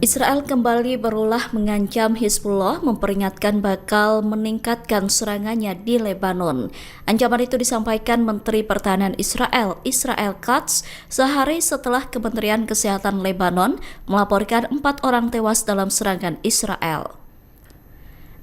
Israel kembali berulah mengancam Hizbullah memperingatkan bakal meningkatkan serangannya di Lebanon. Ancaman itu disampaikan Menteri Pertahanan Israel, Israel Katz, sehari setelah Kementerian Kesehatan Lebanon melaporkan 4 orang tewas dalam serangan Israel.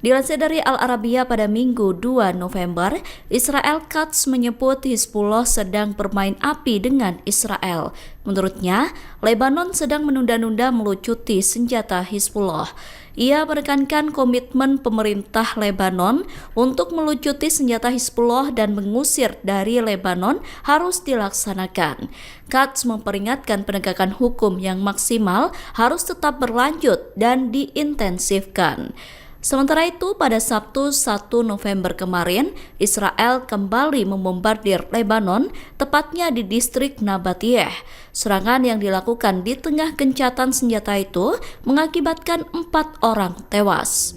Dilansir dari Al Arabiya pada Minggu 2 November, Israel Katz menyebut Hizbullah sedang bermain api dengan Israel. Menurutnya, Lebanon sedang menunda-nunda melucuti senjata Hizbullah. Ia menekankan komitmen pemerintah Lebanon untuk melucuti senjata Hizbullah dan mengusir dari Lebanon harus dilaksanakan. Katz memperingatkan penegakan hukum yang maksimal harus tetap berlanjut dan diintensifkan. Sementara itu, pada Sabtu 1 November kemarin, Israel kembali membombardir Lebanon, tepatnya di distrik Nabatiyeh. Serangan yang dilakukan di tengah gencatan senjata itu mengakibatkan 4 orang tewas.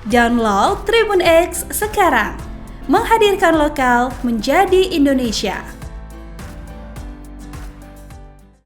Download Tribun X sekarang, menghadirkan lokal menjadi Indonesia.